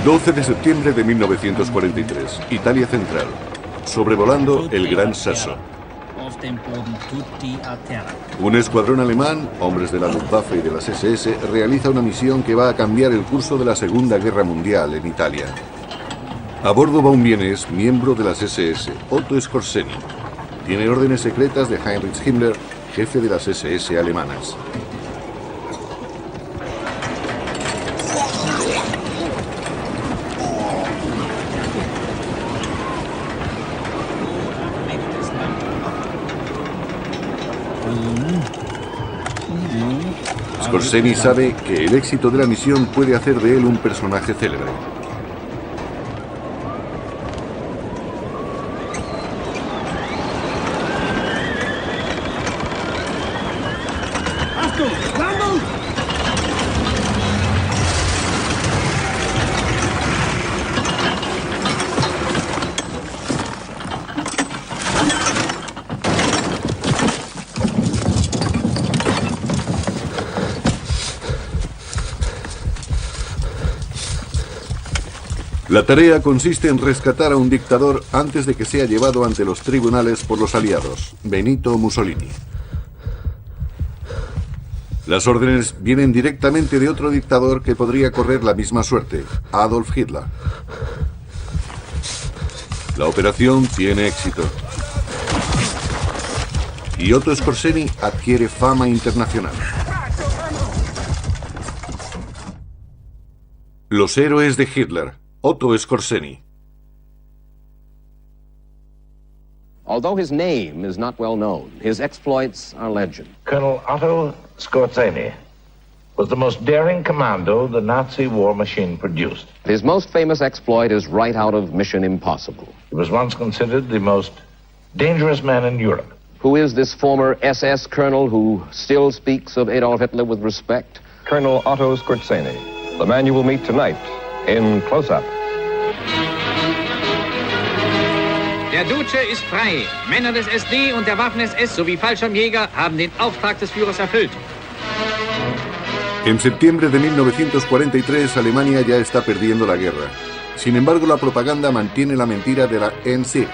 12 de septiembre de 1943, Italia Central. Sobrevolando el Gran Sasso. Un escuadrón alemán, hombres de la Luftwaffe y de las SS, realiza una misión que va a cambiar el curso de la Segunda Guerra Mundial en Italia. A bordo va un vienés, miembro de las SS, Otto Skorzeny. Tiene órdenes secretas de Heinrich Himmler, jefe de las SS alemanas. Skorzeny sabe que el éxito de la misión puede hacer de él un personaje célebre. La tarea consiste en rescatar a un dictador antes de que sea llevado ante los tribunales por los aliados, Benito Mussolini. Las órdenes vienen directamente de otro dictador que podría correr la misma suerte, Adolf Hitler. La operación tiene éxito. Y Otto Skorzeny adquiere fama internacional. Los héroes de Hitler. Otto Skorzeny. Although his name is not well known, his exploits are legend. Colonel Otto Skorzeny was the most daring commando the Nazi war machine produced. His most famous exploit is right out of Mission Impossible. He was once considered the most dangerous man in Europe. Who is this former SS colonel who still speaks of Adolf Hitler with respect? Colonel Otto Skorzeny, the man you will meet tonight in Close-Up. Der Duce ist frei. Männer des SD und der Waffen-SS sowie Fallschirmjäger haben den Auftrag des Führers erfüllt. En septiembre de 1943, Alemania ya está perdiendo la guerra. Sin embargo, la propaganda mantiene la mentira de la Endsieg,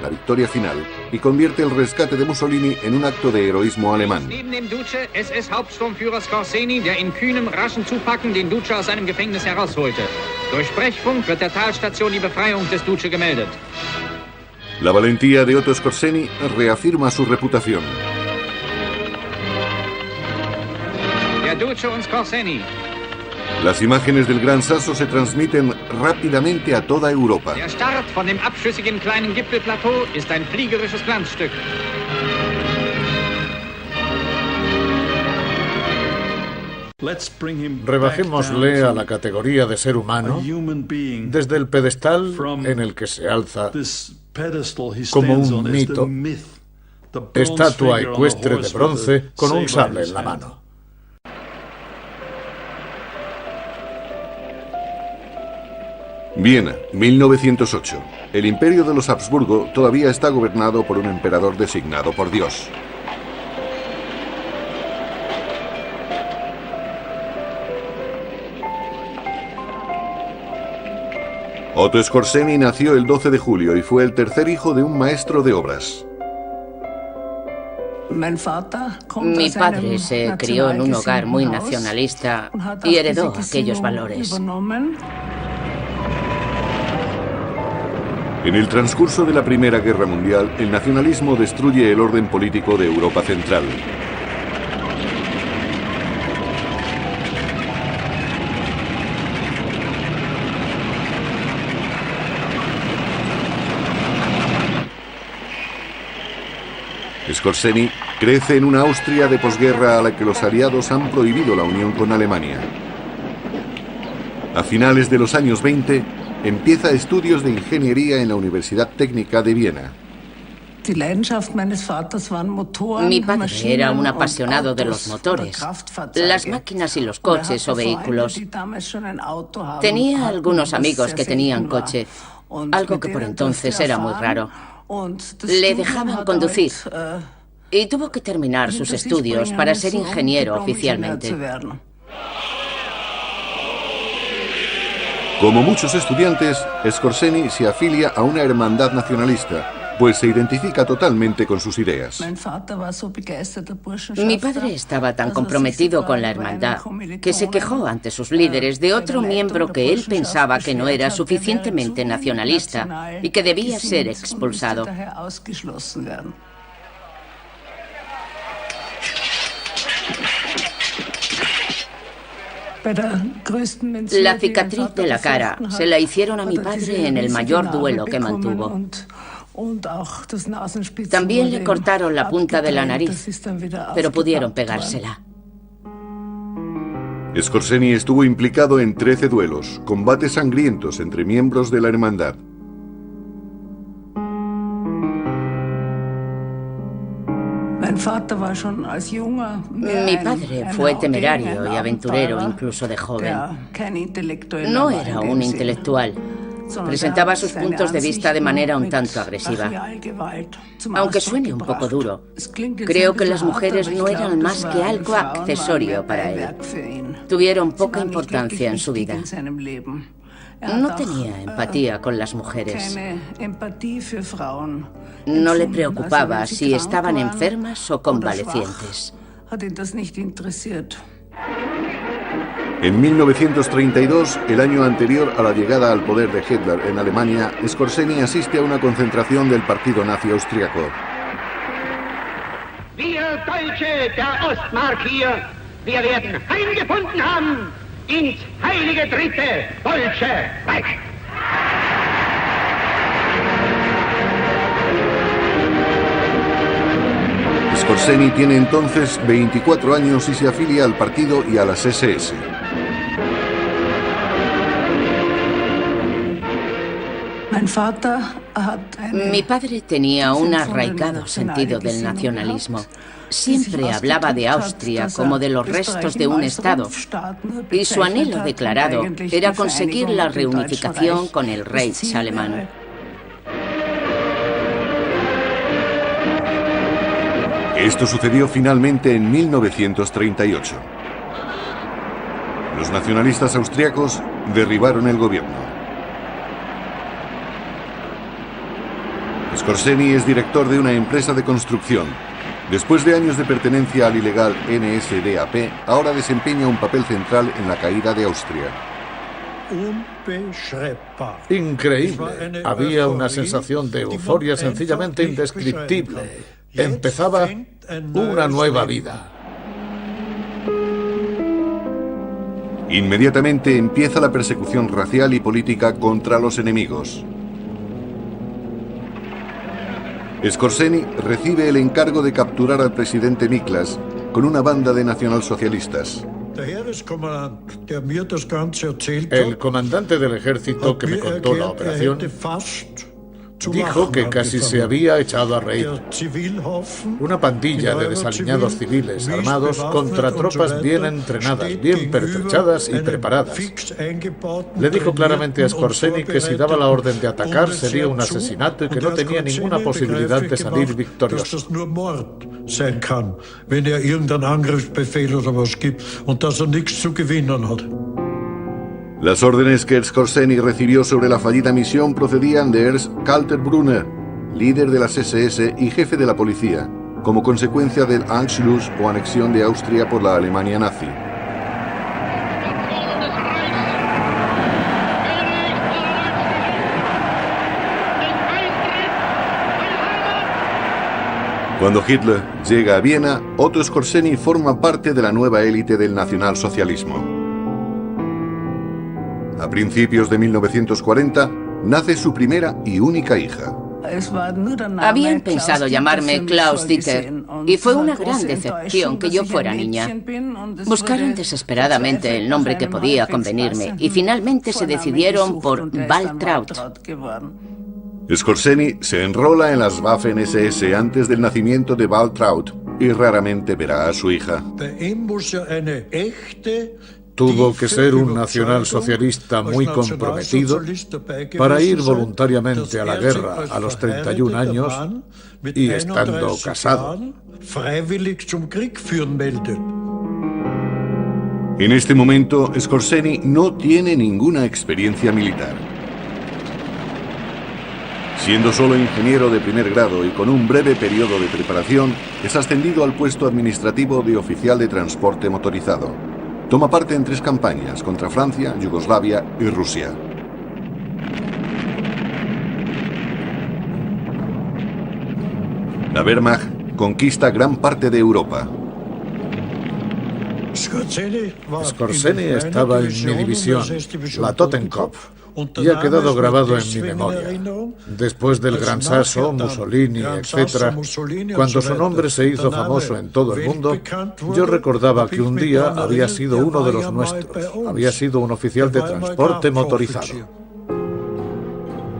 la victoria final, y convierte el rescate de Mussolini en un acto de heroísmo alemán. Neben dem Duce SS-Hauptsturmführer Skorzeny, der in kühnem, raschen Zupacken den Duce aus seinem Gefängnis herausholte. Durch Sprechfunk wird der Talstation die Befreiung des Duce gemeldet. La valentía de Otto Skorzeny reafirma su reputación. Der Duce und Skorzeny. Las imágenes del Gran Sasso se transmiten rápidamente a toda Europa. Der Start von dem abschüssigen kleinen Gipfelplateau ist ein fliegerisches Glanzstück. Rebajémosle a la categoría de ser humano desde el pedestal en el que se alza como un mito, estatua ecuestre de bronce con un sable en la mano. Viena, 1908. El imperio de los Habsburgo todavía está gobernado por un emperador designado por Dios. Otto Skorzeny nació el 12 de julio y fue el tercer hijo de un maestro de obras. Mi padre se crió en un hogar muy nacionalista y heredó aquellos valores. En el transcurso de la Primera Guerra Mundial, el nacionalismo destruye el orden político de Europa Central. Skorzeny crece en una Austria de posguerra a la que los aliados han prohibido la unión con Alemania. A finales de los años 20, empieza estudios de ingeniería en la Universidad Técnica de Viena. Mi padre era un apasionado de los motores, las máquinas y los coches o vehículos. Tenía algunos amigos que tenían coche, algo que por entonces era muy raro. Le dejaban conducir y tuvo que terminar sus estudios para ser ingeniero oficialmente. Como muchos estudiantes, Skorzeny se afilia a una hermandad nacionalista, pues se identifica totalmente con sus ideas. Mi padre estaba tan comprometido con la hermandad que se quejó ante sus líderes de otro miembro que él pensaba que no era suficientemente nacionalista y que debía ser expulsado. La cicatriz de la cara se la hicieron a mi padre en el mayor duelo que mantuvo. También le cortaron la punta de la nariz, pero pudieron pegársela. Skorzeny estuvo implicado en 13 duelos, combates sangrientos entre miembros de la hermandad. Mi padre fue temerario y aventurero incluso de joven. No era un intelectual. Presentaba sus puntos de vista de manera un tanto agresiva. Aunque suene un poco duro, creo que las mujeres no eran más que algo accesorio para él. Tuvieron poca importancia en su vida. No tenía empatía con las mujeres. No le preocupaba si estaban enfermas o convalecientes. En 1932, el año anterior a la llegada al poder de Hitler en Alemania, Skorzeny asiste a una concentración del partido nazi austriaco. Wir Deutsche der Ostmark hier, wir werden eingefunden haben ins heilige Dritte Deutsche Reich. Skorzeny tiene entonces 24 años y se afilia al partido y a las SS. Mi padre tenía un arraigado sentido del nacionalismo. Siempre hablaba de Austria como de los restos de un Estado, y su anhelo declarado era conseguir la reunificación con el Reich alemán. Esto sucedió finalmente en 1938. Los nacionalistas austriacos derribaron el gobierno. Skorzeny es director de una empresa de construcción. Después de años de pertenencia al ilegal NSDAP, ahora desempeña un papel central en la caída de Austria. Increíble. Había una sensación de euforia sencillamente indescriptible. Empezaba una nueva vida. Inmediatamente empieza la persecución racial y política contra los enemigos. Skorzeny recibe el encargo de capturar al presidente Miklas con una banda de nacionalsocialistas. El comandante del ejército que me contó la operación dijo que casi se había echado a reír. Una pandilla de desaliñados civiles armados contra tropas bien entrenadas, bien pertrechadas y preparadas. Le dijo claramente a Skorzeny que si daba la orden de atacar sería un asesinato y que no tenía ninguna posibilidad de salir victorioso. Las órdenes que Skorzeny recibió sobre la fallida misión procedían de Ernst Kaltenbrunner, líder de las SS y jefe de la policía, como consecuencia del Anschluss o anexión de Austria por la Alemania nazi. Cuando Hitler llega a Viena, Otto Skorzeny forma parte de la nueva élite del nacionalsocialismo. A principios de 1940, nace su primera y única hija. Habían pensado llamarme Klaus Dieter, y fue una gran decepción que yo fuera niña. Buscaron desesperadamente el nombre que podía convenirme, y finalmente se decidieron por Waltraud. Skorzeny se enrola en las Waffen-SS antes del nacimiento de Waltraud y raramente verá a su hija. Tuvo que ser un nacionalsocialista muy comprometido para ir voluntariamente a la guerra a los 31 años y estando casado. En este momento, Skorzeny no tiene ninguna experiencia militar. Siendo solo ingeniero de primer grado y con un breve periodo de preparación, es ascendido al puesto administrativo de oficial de transporte motorizado. Toma parte en 3 campañas contra Francia, Yugoslavia y Rusia. La Wehrmacht conquista gran parte de Europa. Skorzeny estaba en mi división, la Totenkopf, y ha quedado grabado en mi memoria. Después del Gran Sasso, Mussolini, etc., cuando su nombre se hizo famoso en todo el mundo, yo recordaba que un día había sido uno de los nuestros, había sido un oficial de transporte motorizado.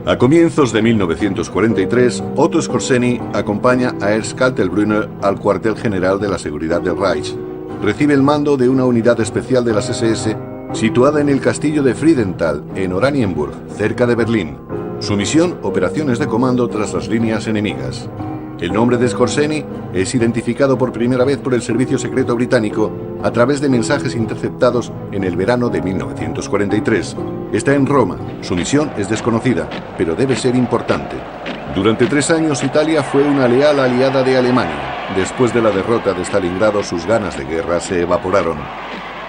A comienzos de 1943, Otto Skorzeny acompaña a Ernst Kaltenbrunner al cuartel general de la seguridad del Reich. Recibe el mando de una unidad especial de las SS situada en el castillo de Friedenthal, en Oranienburg, cerca de Berlín. Su misión, operaciones de comando tras las líneas enemigas. El nombre de Skorzeny es identificado por primera vez por el servicio secreto británico a través de mensajes interceptados en el verano de 1943. Está en Roma. Su misión es desconocida, pero debe ser importante. Durante 3 años, Italia fue una leal aliada de Alemania. Después de la derrota de Stalingrado, sus ganas de guerra se evaporaron.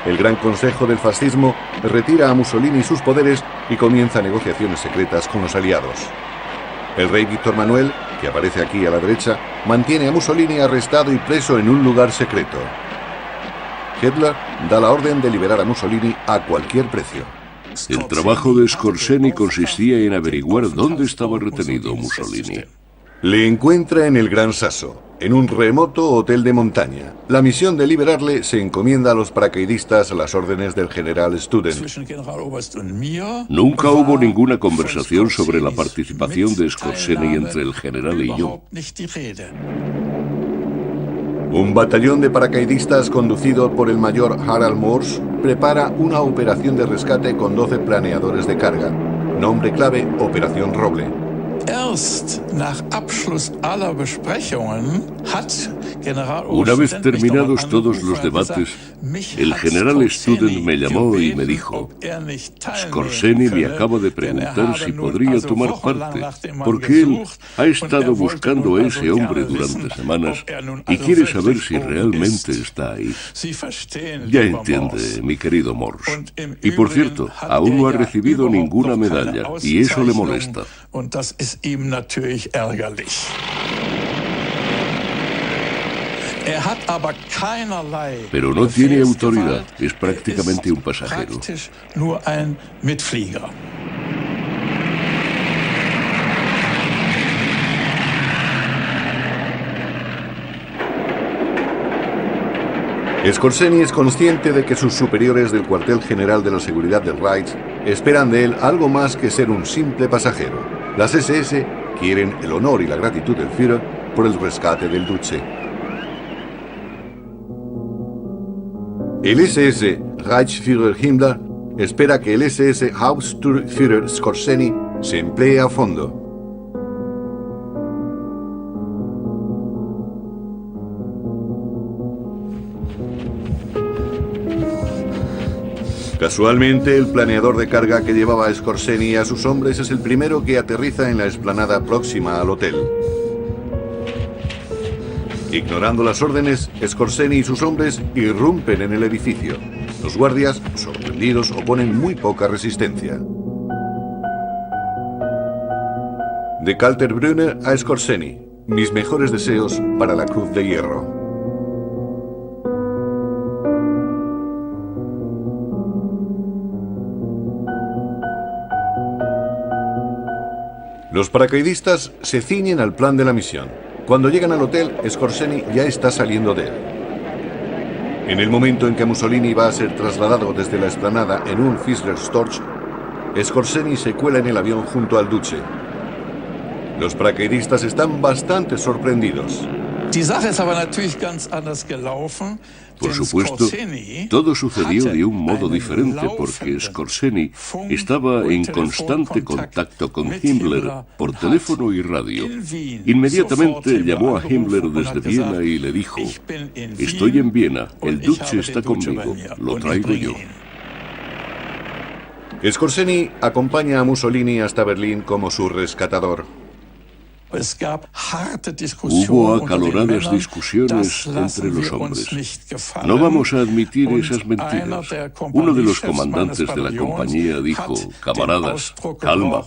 El Gran Consejo del Fascismo retira a Mussolini sus poderes y comienza negociaciones secretas con los aliados. El rey Víctor Manuel, que aparece aquí a la derecha, mantiene a Mussolini arrestado y preso en un lugar secreto. Hitler da la orden de liberar a Mussolini a cualquier precio. El trabajo de Skorzeny consistía en averiguar dónde estaba retenido Mussolini. Le encuentra en el Gran Sasso, en un remoto hotel de montaña. La misión de liberarle se encomienda a los paracaidistas a las órdenes del general Student. Nunca hubo ninguna conversación sobre la participación de Skorzeny entre el general y yo. Un batallón de paracaidistas conducido por el mayor Harald Moors prepara una operación de rescate con 12 planeadores de carga. Nombre clave, Operación Roble. Una vez terminados todos los debates, el general Student me llamó y me dijo: Skorzeny me acaba de preguntar si podría tomar parte, porque él ha estado buscando a ese hombre durante semanas y quiere saber si realmente está ahí. Ya entiende, mi querido Moors. Y por cierto, aún no ha recibido ninguna medalla, y eso le molesta. Pero no tiene autoridad, es prácticamente un pasajero. Skorzeny es consciente de que sus superiores del cuartel general de la seguridad del Reich esperan de él algo más que ser un simple pasajero. Las SS quieren el honor y la gratitud del Führer por el rescate del Duce. El SS Reichsführer Himmler espera que el SS Hauptsturmführer Skorzeny se emplee a fondo. Casualmente, el planeador de carga que llevaba a Skorzeny y a sus hombres es el primero que aterriza en la explanada próxima al hotel. Ignorando las órdenes, Skorzeny y sus hombres irrumpen en el edificio. Los guardias, sorprendidos, oponen muy poca resistencia. De Kaltenbrunner a Skorzeny: mis mejores deseos para la Cruz de Hierro. Los paracaidistas se ciñen al plan de la misión. Cuando llegan al hotel, Skorzeny ya está saliendo de él. En el momento en que Mussolini va a ser trasladado desde la explanada en un Fischler Storch, Skorzeny se cuela en el avión junto al Duce. Los paracaidistas están bastante sorprendidos. Por supuesto, todo sucedió de un modo diferente porque Skorzeny estaba en constante contacto con Himmler por teléfono y radio. Inmediatamente llamó a Himmler desde Viena y le dijo: «Estoy en Viena, el Duce está conmigo, lo traigo yo». Skorzeny acompaña a Mussolini hasta Berlín como su rescatador. Hubo acaloradas discusiones entre los hombres. No vamos a admitir esas mentiras. Uno de los comandantes de la compañía dijo: «Camaradas, calma.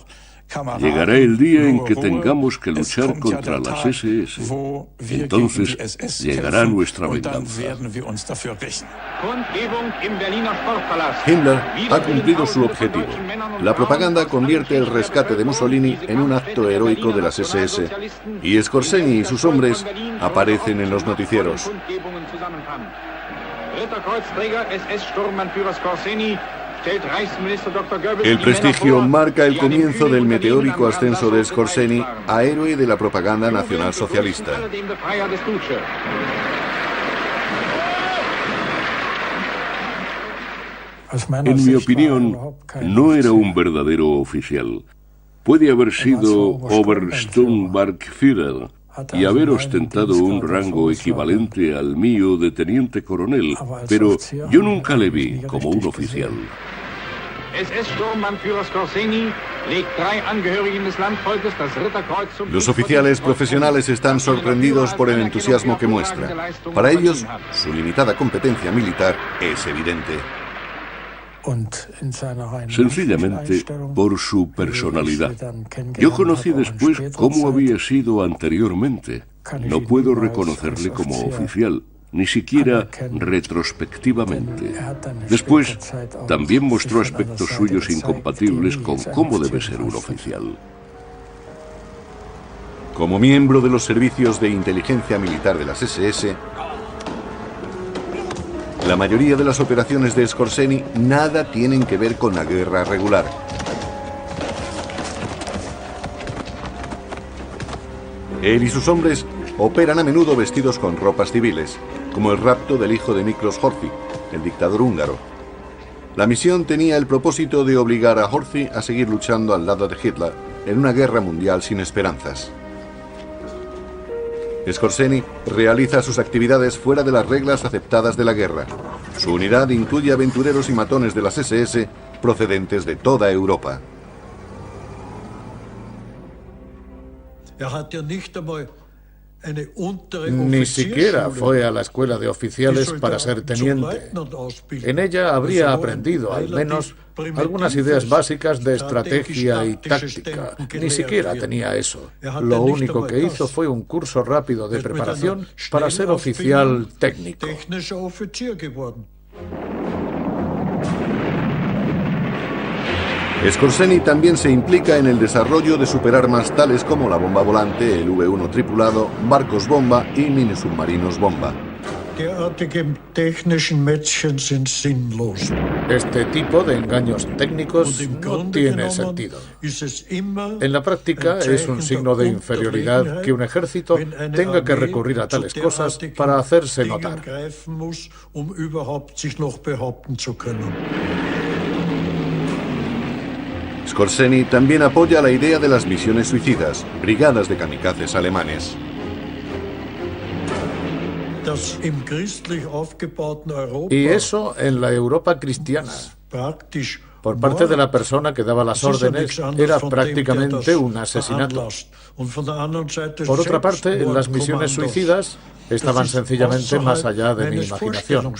Llegará el día en que tengamos que luchar contra las SS. Entonces llegará nuestra venganza». Himmler ha cumplido su objetivo. La propaganda convierte el rescate de Mussolini en un acto heroico de las SS, y Skorzeny y sus hombres aparecen en los noticieros. El prestigio marca el comienzo del meteórico ascenso de Skorzeny a héroe de la propaganda nacionalsocialista. En mi opinión, no era un verdadero oficial. Puede haber sido Obersturmbannführer y haber ostentado un rango equivalente al mío de teniente coronel, pero yo nunca le vi como un oficial. Los oficiales profesionales están sorprendidos por el entusiasmo que muestra. Para ellos, su limitada competencia militar es evidente. Sencillamente por su personalidad. Yo conocí después cómo había sido anteriormente. No puedo reconocerle como oficial, ni siquiera retrospectivamente. Después, también mostró aspectos suyos incompatibles con cómo debe ser un oficial. Como miembro de los servicios de inteligencia militar de las SS, la mayoría de las operaciones de Skorzeny nada tienen que ver con la guerra regular. Él y sus hombres operan a menudo vestidos con ropas civiles, como el rapto del hijo de Miklos Horthy, el dictador húngaro. La misión tenía el propósito de obligar a Horthy a seguir luchando al lado de Hitler en una guerra mundial sin esperanzas. Skorzeny realiza sus actividades fuera de las reglas aceptadas de la guerra. Su unidad incluye aventureros y matones de las SS procedentes de toda Europa. Ni siquiera fue a la escuela de oficiales para ser teniente. En ella habría aprendido, al menos, algunas ideas básicas de estrategia y táctica. Ni siquiera tenía eso. Lo único que hizo fue un curso rápido de preparación para ser oficial técnico. Skorzeny también se implica en el desarrollo de superarmas tales como la bomba volante, el V-1 tripulado, barcos bomba y minisubmarinos bomba. Este tipo de engaños técnicos no tiene sentido. En la práctica es un signo de inferioridad que un ejército tenga que recurrir a tales cosas para hacerse notar. Skorzeny también apoya la idea de las misiones suicidas, brigadas de kamikazes alemanes. Y eso en la Europa cristiana. Por parte de la persona que daba las órdenes, era prácticamente un asesinato. Por otra parte, las misiones suicidas estaban sencillamente más allá de mi imaginación.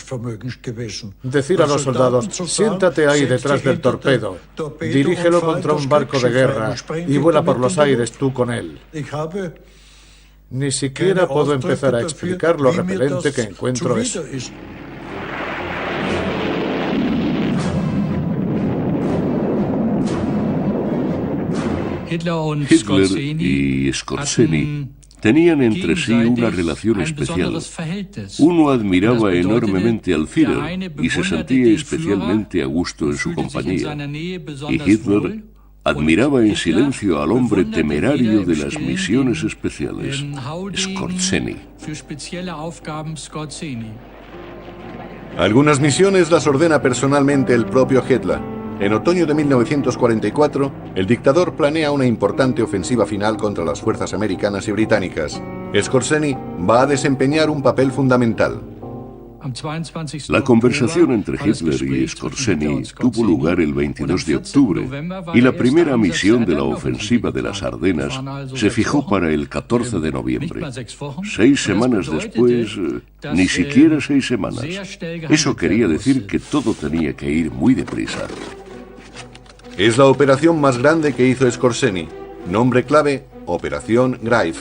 Decir a los soldados: siéntate ahí detrás del torpedo, dirígelo contra un barco de guerra y vuela por los aires tú con él. Ni siquiera puedo empezar a explicar lo repelente que encuentro eso. Hitler y Skorzeny tenían entre sí una relación especial. Uno admiraba enormemente al Führer y se sentía especialmente a gusto en su compañía. Y Hitler admiraba en silencio al hombre temerario de las misiones especiales, Skorzeny. Algunas misiones las ordena personalmente el propio Hitler. En otoño de 1944, el dictador planea una importante ofensiva final contra las fuerzas americanas y británicas. Skorzeny va a desempeñar un papel fundamental. La conversación entre Hitler y Skorzeny tuvo lugar el 22 de octubre y la primera misión de la ofensiva de las Ardenas se fijó para el 14 de noviembre. 6 semanas después, ni siquiera 6 semanas. Eso quería decir que todo tenía que ir muy deprisa. Es la operación más grande que hizo Skorzeny. Nombre clave, Operación Greif.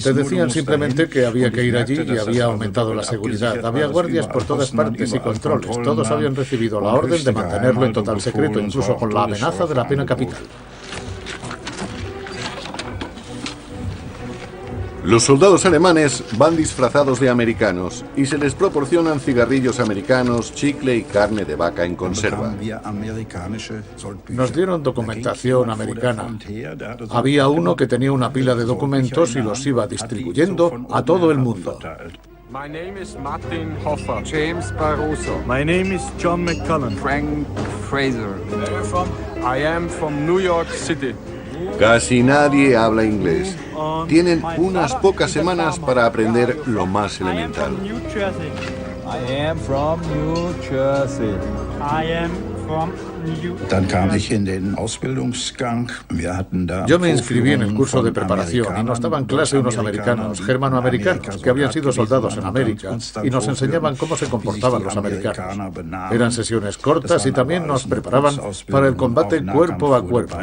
Te decían simplemente que había que ir allí y había aumentado la seguridad. Había guardias por todas partes y controles. Todos habían recibido la orden de mantenerlo en total secreto, incluso con la amenaza de la pena capital. Los soldados alemanes van disfrazados de americanos y se les proporcionan cigarrillos americanos, chicle y carne de vaca en conserva. Nos dieron documentación americana. Había uno que tenía una pila de documentos y los iba distribuyendo a todo el mundo. My name is Martin Hoffer. James Barroso. My name is John McCullen. Frank Fraser. Where are you from? I am from New York City. Casi nadie habla inglés. Tienen unas pocas semanas para aprender lo más elemental. Yo me inscribí en el curso de preparación y nos daban clase unos americanos, germanoamericanos, que habían sido soldados en América y nos enseñaban cómo se comportaban los americanos. Eran sesiones cortas y también nos preparaban para el combate cuerpo a cuerpo.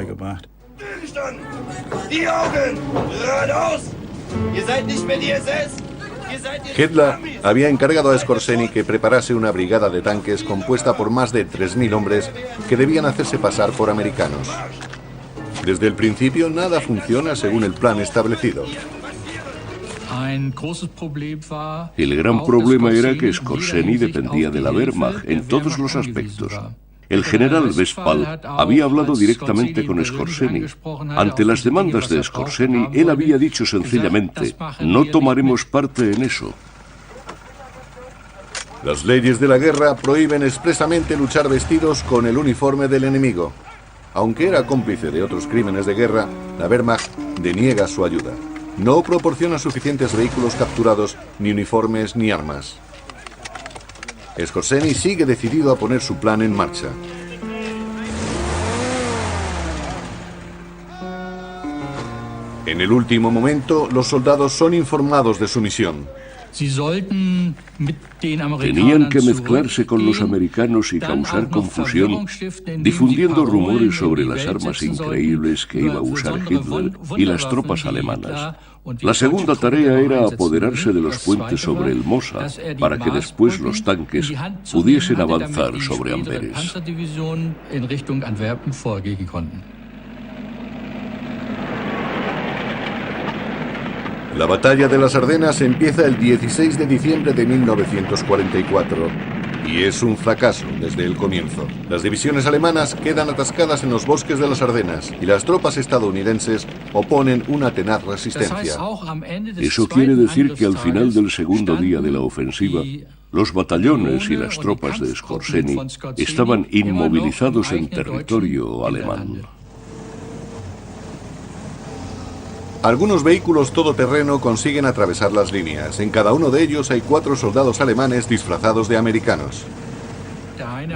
Hitler había encargado a Skorzeny que preparase una brigada de tanques compuesta por más de 3.000 hombres que debían hacerse pasar por americanos. Desde el principio nada funciona según el plan establecido. El gran problema era que Skorzeny dependía de la Wehrmacht en todos los aspectos. El general Westphal había hablado directamente con Skorzeny. Ante las demandas de Skorzeny, él había dicho sencillamente: no tomaremos parte en eso. Las leyes de la guerra prohíben expresamente luchar vestidos con el uniforme del enemigo. Aunque era cómplice de otros crímenes de guerra, la Wehrmacht deniega su ayuda. No proporciona suficientes vehículos capturados, ni uniformes, ni armas. Skorzeny sigue decidido a poner su plan en marcha. En el último momento, los soldados son informados de su misión. Tenían que mezclarse con los americanos y causar confusión, difundiendo rumores sobre las armas increíbles que iba a usar Hitler y las tropas alemanas. La segunda tarea era apoderarse de los puentes sobre el Mosa, para que después los tanques pudiesen avanzar sobre Amberes. La batalla de las Ardenas empieza el 16 de diciembre de 1944 y es un fracaso desde el comienzo. Las divisiones alemanas quedan atascadas en los bosques de las Ardenas y las tropas estadounidenses oponen una tenaz resistencia. Eso quiere decir que al final del segundo día de la ofensiva, los batallones y las tropas de Skorzeny estaban inmovilizados en territorio alemán. Algunos vehículos todoterreno consiguen atravesar las líneas. En cada uno de ellos hay 4 soldados alemanes disfrazados de americanos.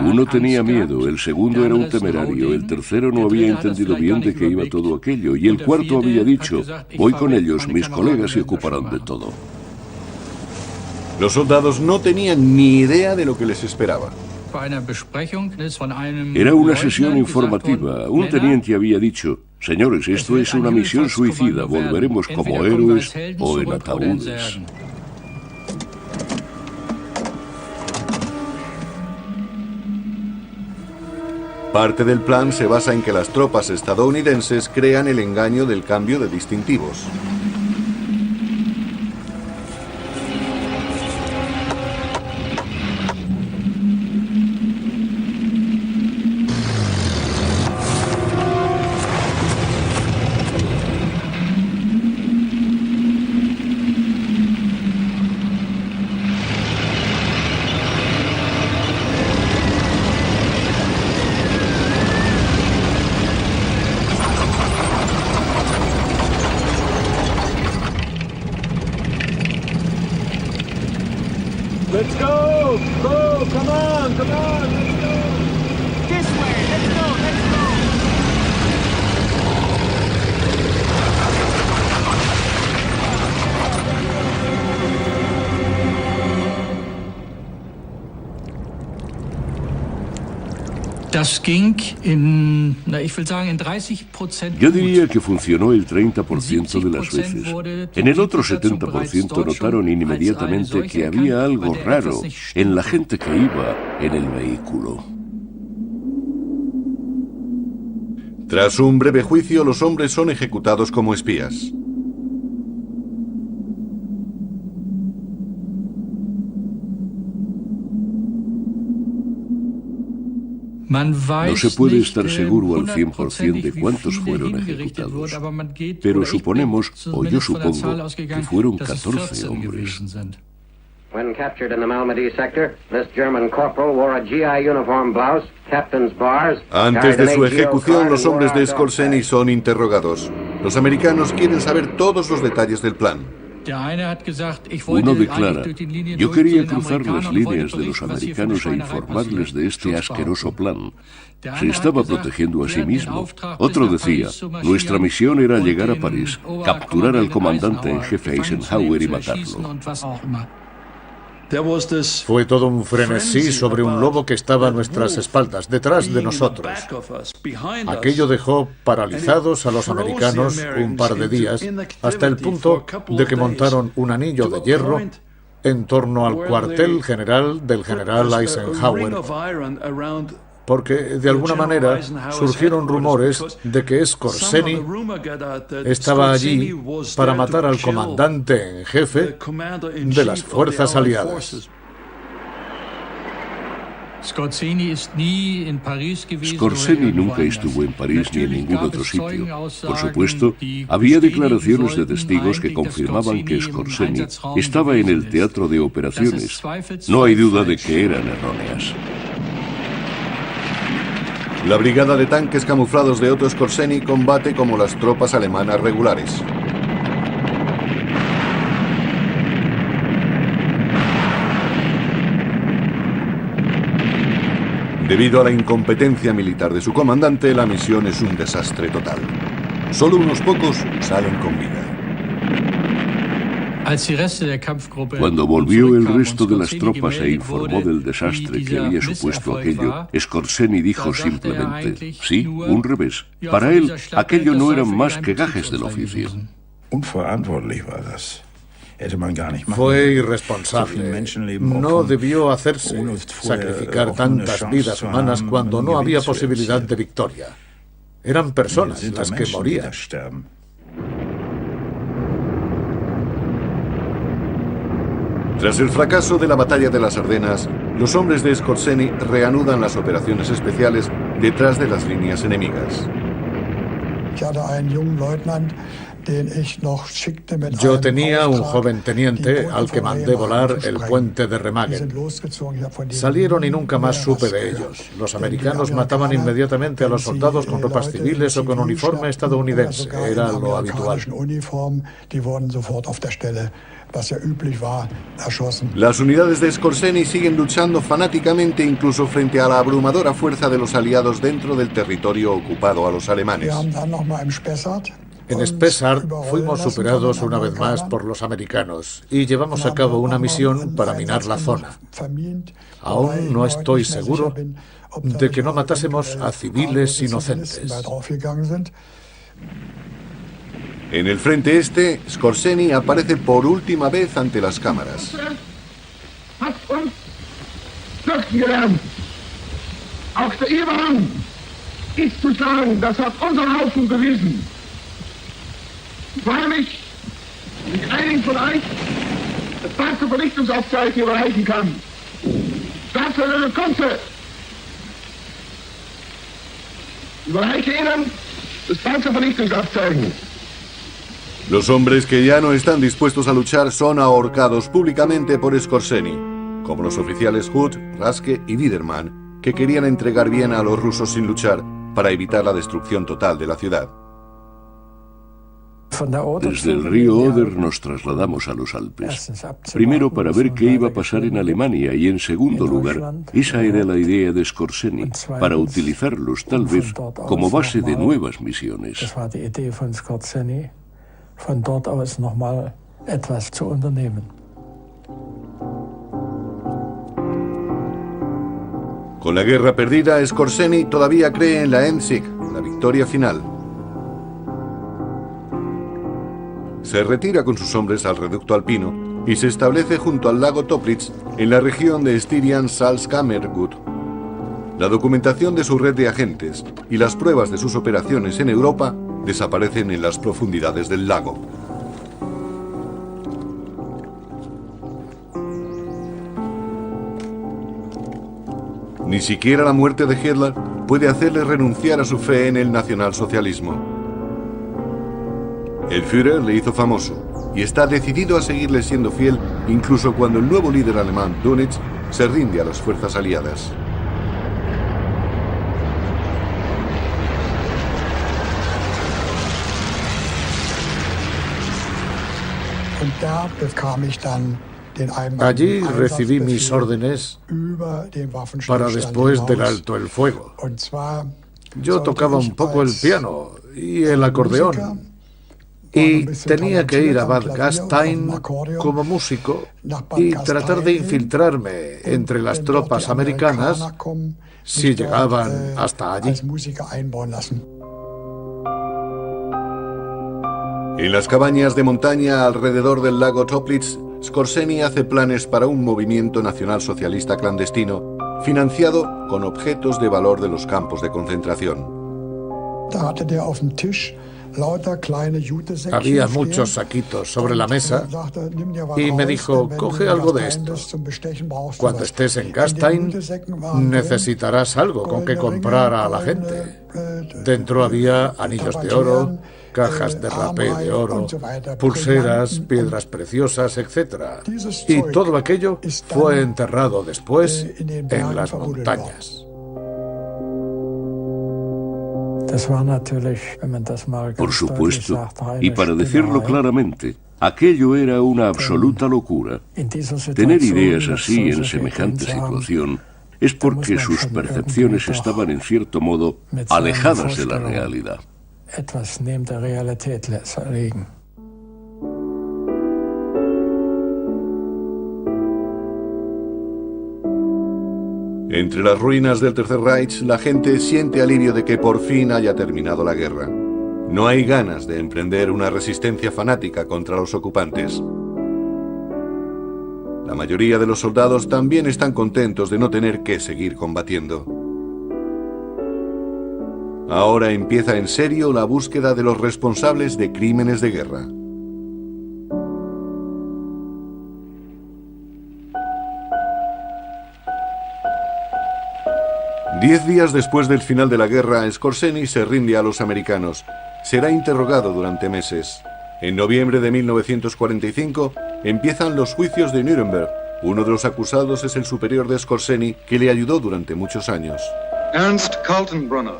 Uno tenía miedo, el segundo era un temerario, el tercero no había entendido bien de qué iba todo aquello, y el cuarto había dicho: voy con ellos, mis colegas se ocuparán de todo. Los soldados no tenían ni idea de lo que les esperaba. Era una sesión informativa. Un teniente había dicho: señores, esto es una misión suicida, volveremos como héroes o en ataúdes. Parte del plan se basa en que las tropas estadounidenses crean el engaño del cambio de distintivos. Yo diría que funcionó el 30% de las veces. En el otro 70% notaron inmediatamente que había algo raro en la gente que iba en el vehículo. Tras un breve juicio, los hombres son ejecutados como espías. No se puede estar seguro al 100% de cuántos fueron ejecutados, pero suponemos, o yo supongo, que fueron 14 hombres. When captured in the Malmedy sector, this German corporal wore a GI uniform blouse, captain's bars. Antes de su ejecución, los hombres de Skorzeny son interrogados. Los americanos quieren saber todos los detalles del plan. Uno declara: yo quería cruzar las líneas de los americanos e informarles de este asqueroso plan. Se estaba protegiendo a sí mismo. Otro decía: nuestra misión era llegar a París, capturar al comandante en jefe Eisenhower y matarlo. Fue todo un frenesí sobre un lobo que estaba a nuestras espaldas, detrás de nosotros. Aquello dejó paralizados a los americanos un par de días, hasta el punto de que montaron un anillo de hierro en torno al cuartel general del general Eisenhower, porque de alguna manera surgieron rumores de que Skorzeny estaba allí para matar al comandante en jefe de las fuerzas aliadas. Skorzeny nunca estuvo en París ni en ningún otro sitio. Por supuesto, había declaraciones de testigos que confirmaban que Skorzeny estaba en el teatro de operaciones. No hay duda de que eran erróneas. La brigada de tanques camuflados de Otto Skorzeny combate como las tropas alemanas regulares. Debido a la incompetencia militar de su comandante, la misión es un desastre total. Solo unos pocos salen con vida. Cuando volvió el resto de las tropas e informó del desastre que había supuesto aquello, Skorzeny dijo simplemente: sí, un revés. Para él, aquello no eran más que gajes del oficio. Fue irresponsable. No debió hacerse, sacrificar tantas vidas humanas cuando no había posibilidad de victoria. Eran personas las que morían. Tras el fracaso de la batalla de las Ardenas, los hombres de Skorzeny reanudan las operaciones especiales detrás de las líneas enemigas. Yo tenía un joven teniente al que mandé volar el puente de Remagen. Salieron y nunca más supe de ellos. Los americanos mataban inmediatamente a los soldados con ropas civiles o con uniforme estadounidense. Era lo habitual. Las unidades de Skorzeny siguen luchando fanáticamente incluso frente a la abrumadora fuerza de los aliados dentro del territorio ocupado a los alemanes. En Spessart fuimos superados una vez más por los americanos y llevamos a cabo una misión para minar la zona. Aún no estoy seguro de que no matásemos a civiles inocentes. En el frente este, Skorzeny aparece por última vez ante las cámaras. Auch der Überhang ist zu sagen, das hat unser Haufen bewiesen. Freilich, nicht einigen von euch das Panzervernichtungsaufzeichen überreichen kann. Staatsverwaltung Kunze, überreiche Ihnen das Panzervernichtungsaufzeichen. Los hombres que ya no están dispuestos a luchar son ahorcados públicamente por Skorzeny, como los oficiales Hood, Raske y Biedermann, que querían entregar Viena a los rusos sin luchar para evitar la destrucción total de la ciudad. Desde el río Oder nos trasladamos a los Alpes. Primero para ver qué iba a pasar en Alemania y en segundo lugar, esa era la idea de Skorzeny, para utilizarlos tal vez como base de nuevas misiones. Von dort aus nochmal etwas zu unternehmen. Con la guerra perdida, Skorzeny todavía cree en la Endsieg, la victoria final. Se retira con sus hombres al reducto alpino y se establece junto al lago Toplitz en la región de Styrian-Salzkammergut. La documentación de su red de agentes y las pruebas de sus operaciones en Europa desaparecen en las profundidades del lago. Ni siquiera la muerte de Hitler puede hacerle renunciar a su fe en el nacionalsocialismo. El Führer le hizo famoso y está decidido a seguirle siendo fiel incluso cuando el nuevo líder alemán, Dönitz, se rinde a las fuerzas aliadas. Allí recibí mis órdenes para después del alto el fuego. Yo tocaba un poco el piano y el acordeón y tenía que ir a Bad Gastein como músico y tratar de infiltrarme entre las tropas americanas si llegaban hasta allí. En las cabañas de montaña alrededor del lago Toplitz, Skorzeny hace planes para un movimiento nacionalsocialista clandestino financiado con objetos de valor de los campos de concentración. Había muchos saquitos sobre la mesa y me dijo, coge algo de esto. Cuando estés en Gastein necesitarás algo con que comprar a la gente. Dentro había anillos de oro, cajas de rapé de oro, pulseras, piedras preciosas, etc. Y todo aquello fue enterrado después en las montañas. Por supuesto, y para decirlo claramente, aquello era una absoluta locura. Tener ideas así en semejante situación es porque sus percepciones estaban en cierto modo alejadas de la realidad. Entre las ruinas del Tercer Reich, la gente siente alivio de que por fin haya terminado la guerra. No hay ganas de emprender una resistencia fanática contra los ocupantes. La mayoría de los soldados también están contentos de no tener que seguir combatiendo. Ahora empieza en serio la búsqueda de los responsables de crímenes de guerra. Diez días después del final de la guerra, Skorzeny se rinde a los americanos. Será interrogado durante meses. En noviembre de 1945 empiezan los juicios de Nuremberg. Uno de los acusados es el superior de Skorzeny, que le ayudó durante muchos años. Ernst Kaltenbrunner,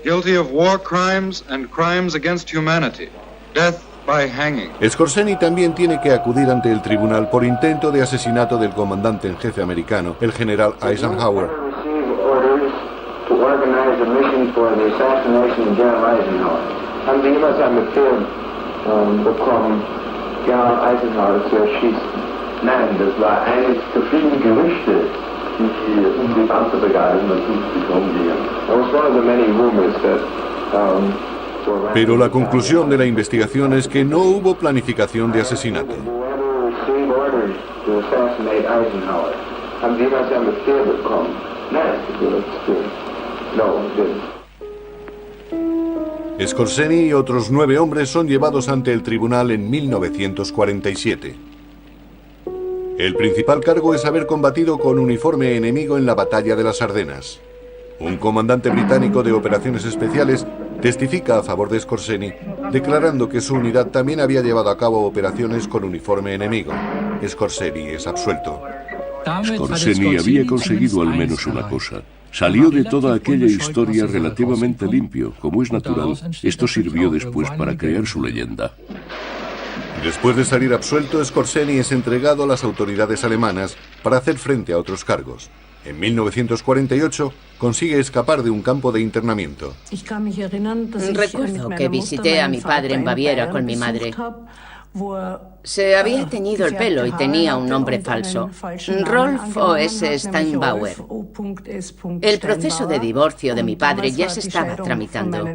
guilty of war crimes and crimes against humanity, death by hanging. Skorzeny también tiene que acudir ante el tribunal por intento de asesinato del comandante en jefe americano, el general Eisenhower. Pero la conclusión de la investigación es que no hubo planificación de asesinato. Skorzeny y otros 9 hombres son llevados ante el tribunal en 1947. El principal cargo es haber combatido con uniforme enemigo en la batalla de las Ardenas. Un comandante británico de operaciones especiales testifica a favor de Skorzeny, declarando que su unidad también había llevado a cabo operaciones con uniforme enemigo. Skorzeny es absuelto. Skorzeny había conseguido al menos una cosa. Salió de toda aquella historia relativamente limpio. Como es natural, esto sirvió después para crear su leyenda. Después de salir absuelto, Skorzeny es entregado a las autoridades alemanas para hacer frente a otros cargos. En 1948 consigue escapar de un campo de internamiento. Recuerdo que visité a mi padre en Baviera con mi madre. Se había teñido el pelo y tenía un nombre falso, Rolf O.S. Steinbauer. El proceso de divorcio de mi padre ya se estaba tramitando.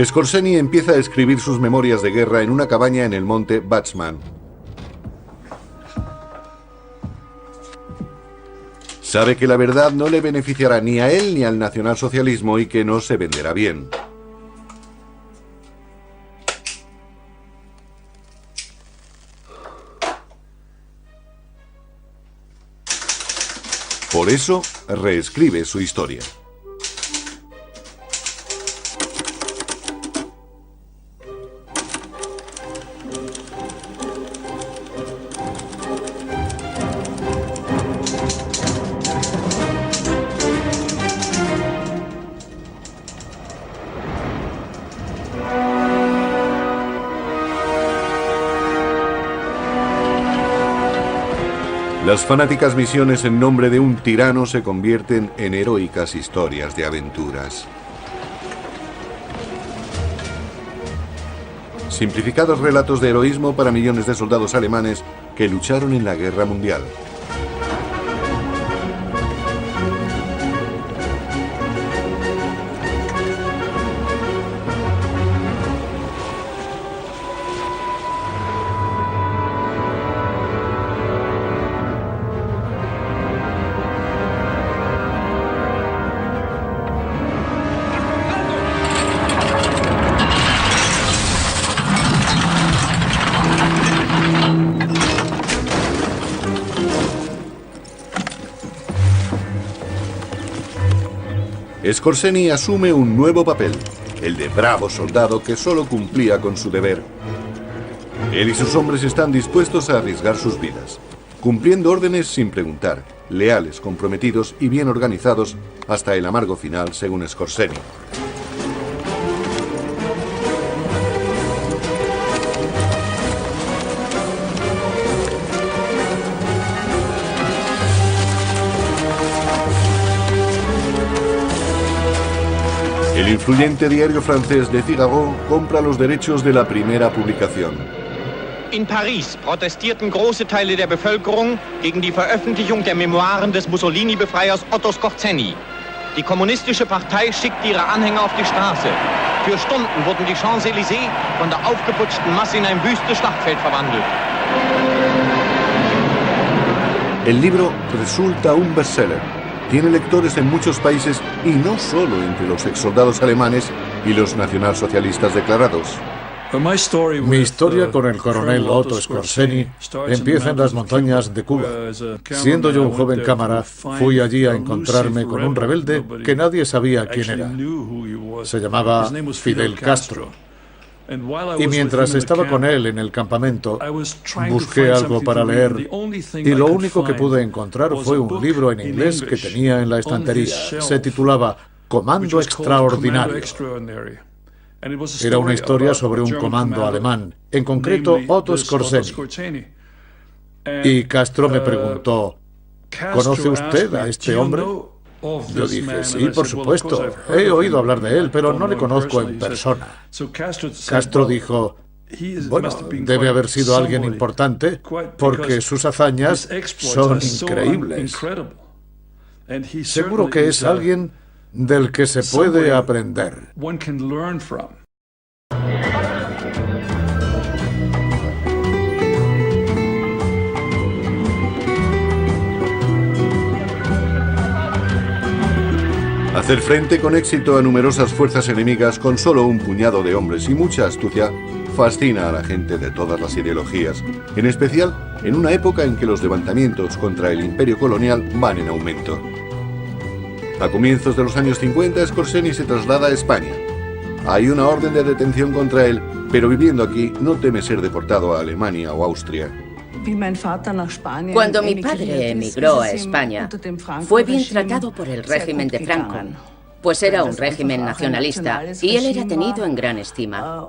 Skorzeny empieza a escribir sus memorias de guerra en una cabaña en el monte Batzman. Sabe que la verdad no le beneficiará ni a él ni al nacionalsocialismo y que no se venderá bien. Por eso, reescribe su historia. Las fanáticas misiones en nombre de un tirano se convierten en heroicas historias de aventuras. Simplificados relatos de heroísmo para millones de soldados alemanes que lucharon en la Guerra Mundial. Skorzeny asume un nuevo papel, el de bravo soldado que solo cumplía con su deber. Él y sus hombres están dispuestos a arriesgar sus vidas, cumpliendo órdenes sin preguntar, leales, comprometidos y bien organizados hasta el amargo final, según Skorzeny. El influyente diario francés Le Figaro compra los derechos de la primera publicación. In Paris protestierten große Teile der Bevölkerung gegen die Veröffentlichung der Memoiren des Mussolini-Befreiers Otto Skorzeny. Die kommunistische Partei schickte ihre Anhänger auf die Straße. Für Stunden wurden die Champs-Élysées von der aufgeputschten Masse in ein wüstes Schlachtfeld verwandelt. El libro resulta un bestseller. Tiene lectores en muchos países y no solo entre los exsoldados alemanes y los nacionalsocialistas declarados. Mi historia con el coronel Otto Skorzeny empieza en las montañas de Cuba. Siendo yo un joven cámara, fui allí a encontrarme con un rebelde que nadie sabía quién era. Se llamaba Fidel Castro. Y mientras estaba con él en el campamento, busqué algo para leer y lo único que pude encontrar fue un libro en inglés que tenía en la estantería. Se titulaba Comando Extraordinario. Era una historia sobre un comando alemán, en concreto Otto Skorzeny. Y Castro me preguntó, ¿conoce usted a este hombre? Yo dije, sí, por supuesto, he oído hablar de él, pero no le conozco en persona. Castro dijo, bueno, debe haber sido alguien importante, porque sus hazañas son increíbles. Seguro que es alguien del que se puede aprender. Hacer frente con éxito a numerosas fuerzas enemigas con solo un puñado de hombres y mucha astucia fascina a la gente de todas las ideologías, en especial en una época en que los levantamientos contra el imperio colonial van en aumento. A comienzos de los años 50, Skorzeny se traslada a España. Hay una orden de detención contra él, pero viviendo aquí no teme ser deportado a Alemania o Austria. Cuando mi padre emigró a España, fue bien tratado por el régimen de Franco, pues era un régimen nacionalista y él era tenido en gran estima.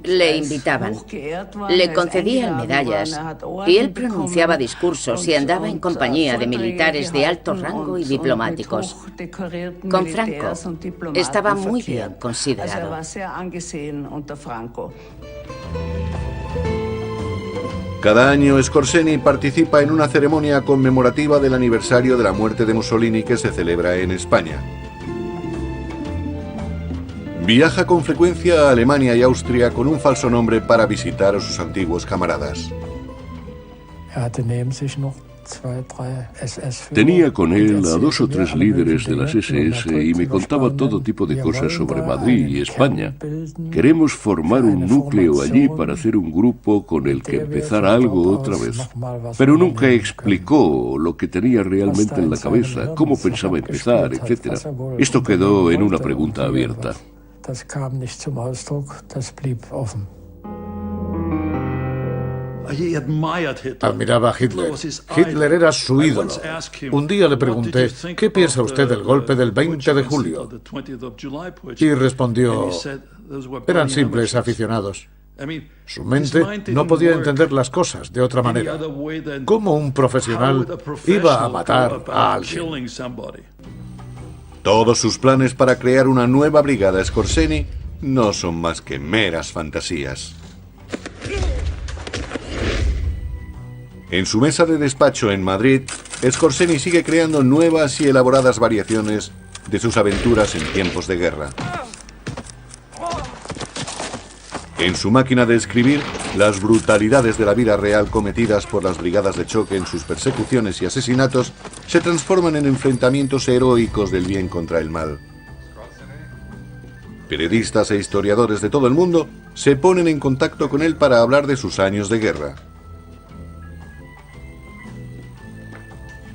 Le invitaban, le concedían medallas y él pronunciaba discursos y andaba en compañía de militares de alto rango y diplomáticos. Con Franco estaba muy bien considerado. Cada año Skorzeny participa en una ceremonia conmemorativa del aniversario de la muerte de Mussolini que se celebra en España. Viaja con frecuencia a Alemania y Austria con un falso nombre para visitar a sus antiguos camaradas. Tenía con él a 2 o 3 líderes de las SS y me contaba todo tipo de cosas sobre Madrid y España. Queremos formar un núcleo allí para hacer un grupo con el que empezar algo otra vez. Pero nunca explicó lo que tenía realmente en la cabeza, cómo pensaba empezar, etc. Esto quedó en una pregunta abierta. Admiraba a Hitler. Hitler era su ídolo. Un día le pregunté, ¿qué piensa usted del golpe del 20 de julio? Y respondió, eran simples aficionados. Su mente no podía entender las cosas de otra manera. ¿Cómo un profesional iba a matar a alguien? Todos sus planes para crear una nueva brigada Skorzeny no son más que meras fantasías. En su mesa de despacho en Madrid, Skorzeny sigue creando nuevas y elaboradas variaciones de sus aventuras en tiempos de guerra. En su máquina de escribir, las brutalidades de la vida real cometidas por las brigadas de choque en sus persecuciones y asesinatos se transforman en enfrentamientos heroicos del bien contra el mal. Periodistas e historiadores de todo el mundo se ponen en contacto con él para hablar de sus años de guerra.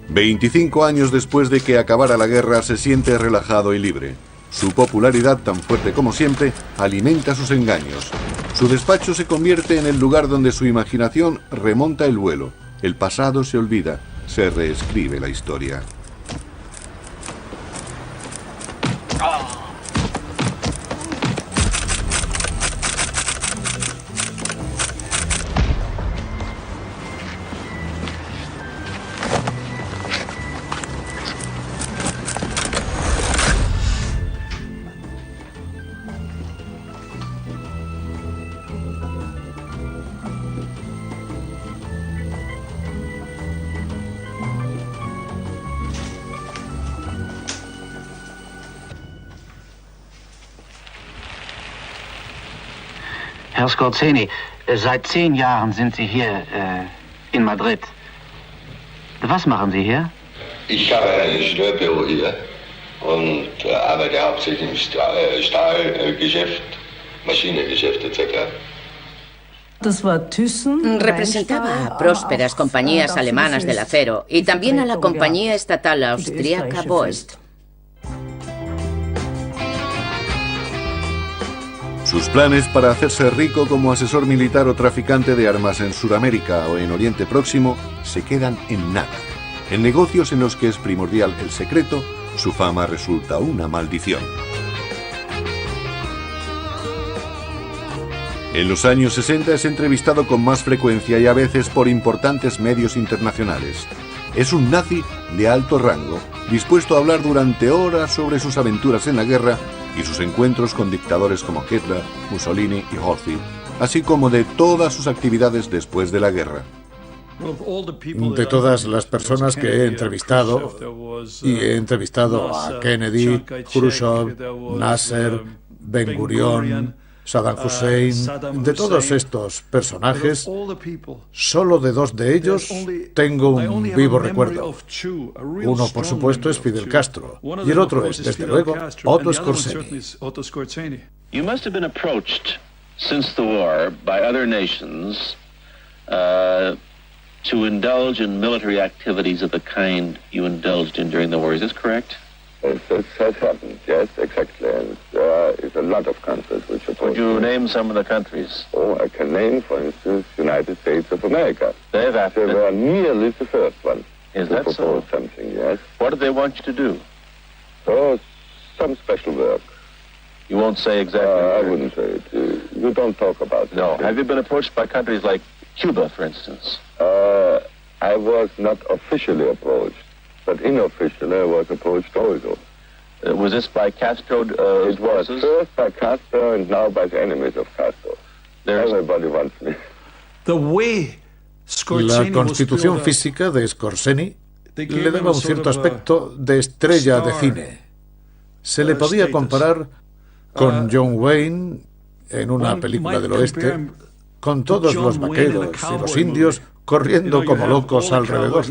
25 años después de que acabara la guerra, se siente relajado y libre. Su popularidad, tan fuerte como siempre, alimenta sus engaños. Su despacho se convierte en el lugar donde su imaginación remonta el vuelo. El pasado se olvida, se reescribe la historia. Herr Skorzeny, seit 10 Jahren sind Sie hier in Madrid. Was machen Sie hier? Ich habe ein Ingenieurbüro hier und arbeite hauptsächlich im Stahlgeschäft, Maschinengeschäft etc. Representaba a prósperas compañías alemanas del acero y también a la compañía estatal austríaca Voest. Sus planes para hacerse rico como asesor militar o traficante de armas en Sudamérica o en Oriente Próximo se quedan en nada. En negocios en los que es primordial el secreto, su fama resulta una maldición. En los años 60 es entrevistado con más frecuencia y a veces por importantes medios internacionales. Es un nazi de alto rango, dispuesto a hablar durante horas sobre sus aventuras en la guerra y sus encuentros con dictadores como Hitler, Mussolini y Horthy, así como de todas sus actividades después de la guerra. De todas las personas que he entrevistado, y he entrevistado a Kennedy, Khrushchev, Nasser, Ben Gurion, Saddam Hussein, de todos estos personajes, solo de 2 de ellos tengo un vivo recuerdo. Uno, por supuesto, es Fidel Castro, y el otro es, desde luego, Otto Skorzeny. You must have been approached since the war by other nations to indulge in military activities of the kind you indulged in during the war. Is this correct? This has happened, yes, exactly. And there is a lot of countries which oppose. Could you name some of the countries? Oh, I can name, for instance, United States of America. They were nearly the first one to propose something, yes. What do they want you to do? Oh, some special work. You won't say exactly. I wouldn't say it. You don't talk about it. No. Have you been approached by countries like Cuba, for instance? I was not officially approached, but unofficially I was approached also. Was this by Castro? It was first by Castro and now by the enemies of Castro. Everybody wants me. La constitución física de Skorzeny le daba un cierto aspecto de estrella de cine. Se le podía comparar con John Wayne en una película del oeste, con todos los vaqueros y los indios corriendo como locos alrededor.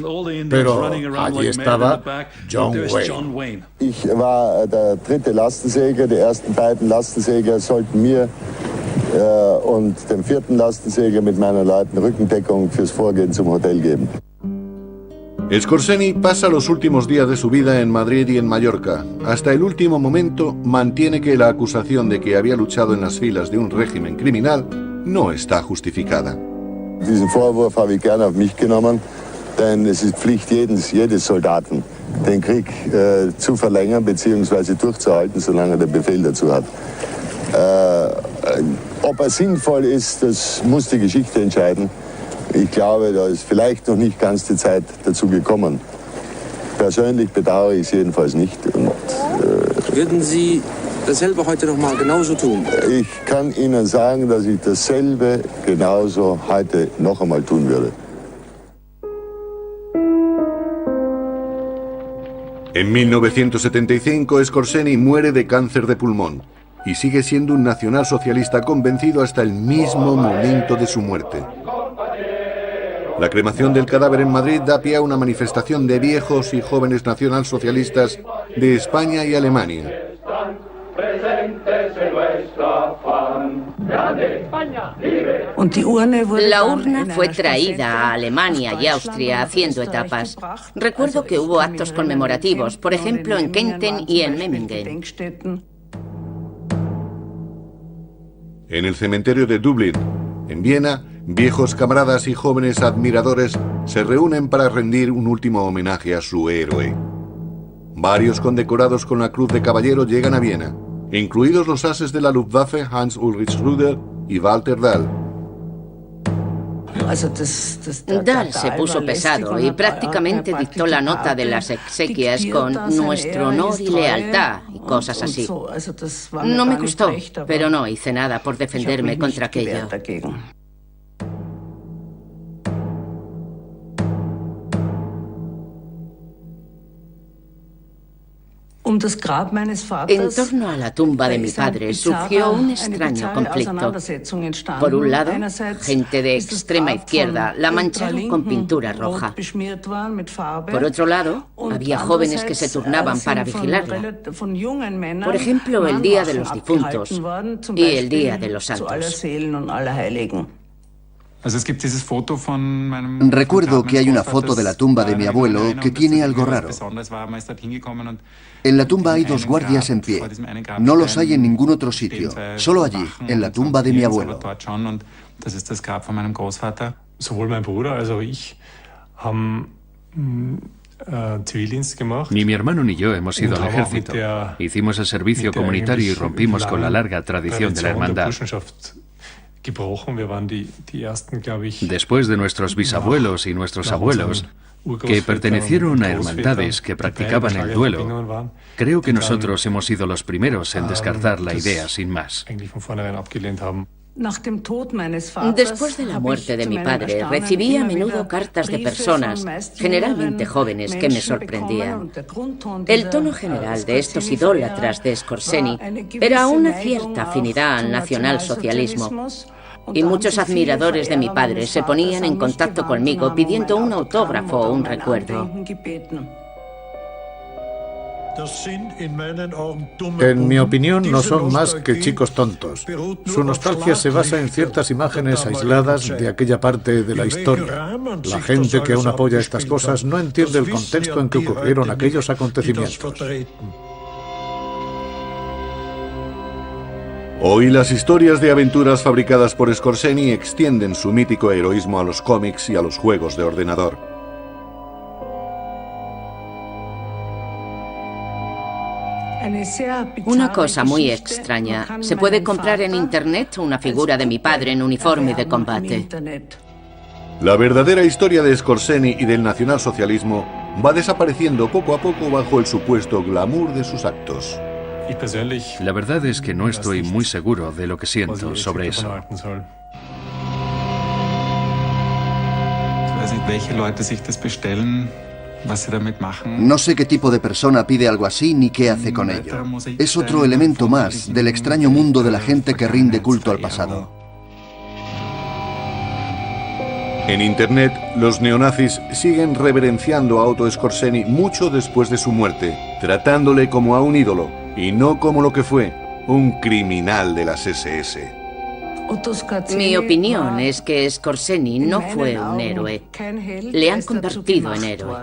Pero allí estaba John Wayne. Ich war der dritte Lastensäger. Die ersten beiden Lastensäger sollten mir und dem vierten Lastensäger mit meiner Leuten Rückendeckung fürs Vorgehen zum Hotel geben. Skorzeny pasa los últimos días de su vida en Madrid y en Mallorca. Hasta el último momento mantiene que la acusación de que había luchado en las filas de un régimen criminal no está justificada. Diesen Vorwurf habe ich gerne auf mich genommen, denn es ist Pflicht jedes Soldaten, den Krieg zu verlängern bzw. durchzuhalten, solange der Befehl dazu hat. Ob er sinnvoll ist, das muss die Geschichte entscheiden. Ich glaube, da ist vielleicht noch nicht ganz die Zeit dazu gekommen. Persönlich bedauere ich es jedenfalls nicht. Und, würden Sie dasselbe heute noch mal genauso tun? Ich kann Ihnen sagen, dass ich dasselbe genauso heute noch einmal tun würde. En 1975, Skorzeny muere de cáncer de pulmón y sigue siendo un nacionalsocialista convencido hasta el mismo momento de su muerte. La cremación del cadáver en Madrid da pie a una manifestación de viejos y jóvenes nacionalsocialistas de España y Alemania. La urna fue traída a Alemania y Austria haciendo etapas. Recuerdo que hubo actos conmemorativos, por ejemplo en Kempten y en Memmingen. En el cementerio de Dublín, en Viena, viejos camaradas y jóvenes admiradores se reúnen para rendir un último homenaje a su héroe. Varios condecorados con la Cruz de Caballero llegan a Viena, incluidos los ases de la Luftwaffe Hans Ulrich Rüder y Walter Dahl. Dahl se puso pesado y prácticamente dictó la nota de las exequias con nuestro honor y lealtad y cosas así. No me gustó, pero no hice nada por defenderme contra aquello. En torno a la tumba de mi padre surgió un extraño conflicto. Por un lado, gente de extrema izquierda la mancharon con pintura roja. Por otro lado, había jóvenes que se turnaban para vigilarla. Por ejemplo, el Día de los Difuntos y el Día de los Santos. Recuerdo que hay una foto de la tumba de mi abuelo que tiene algo raro. En la tumba hay dos guardias en pie. No los hay en ningún otro sitio, solo allí, en la tumba de mi abuelo. Ni mi hermano ni yo hemos ido al ejército. Hicimos el servicio comunitario y rompimos con la larga tradición de la hermandad. Después de nuestros bisabuelos y nuestros abuelos, que pertenecieron a hermandades que practicaban el duelo, creo que nosotros hemos sido los primeros en descartar la idea sin más. Después de la muerte de mi padre, recibí a menudo cartas de personas, generalmente jóvenes, que me sorprendían. El tono general de estos idólatras de Skorzeny era una cierta afinidad al nacionalsocialismo. Y muchos admiradores de mi padre se ponían en contacto conmigo pidiendo un autógrafo o un recuerdo. En mi opinión, no son más que chicos tontos. Su nostalgia se basa en ciertas imágenes aisladas de aquella parte de la historia. La gente que aún apoya estas cosas no entiende el contexto en que ocurrieron aquellos acontecimientos. Hoy las historias de aventuras fabricadas por Skorzeny extienden su mítico heroísmo a los cómics y a los juegos de ordenador. Una cosa muy extraña. Se puede comprar en Internet una figura de mi padre en uniforme de combate. La verdadera historia de Skorzeny y del nacionalsocialismo va desapareciendo poco a poco bajo el supuesto glamour de sus actos. La verdad es que no estoy muy seguro de lo que siento sobre eso. No sé qué tipo de persona pide algo así ni qué hace con ello. Es otro elemento más del extraño mundo de la gente que rinde culto al pasado. En Internet, los neonazis siguen reverenciando a Otto Skorzeny mucho después de su muerte, tratándole como a un ídolo y no como lo que fue, un criminal de las SS. Mi opinión es que Skorzeny no fue un héroe. Le han convertido en héroe.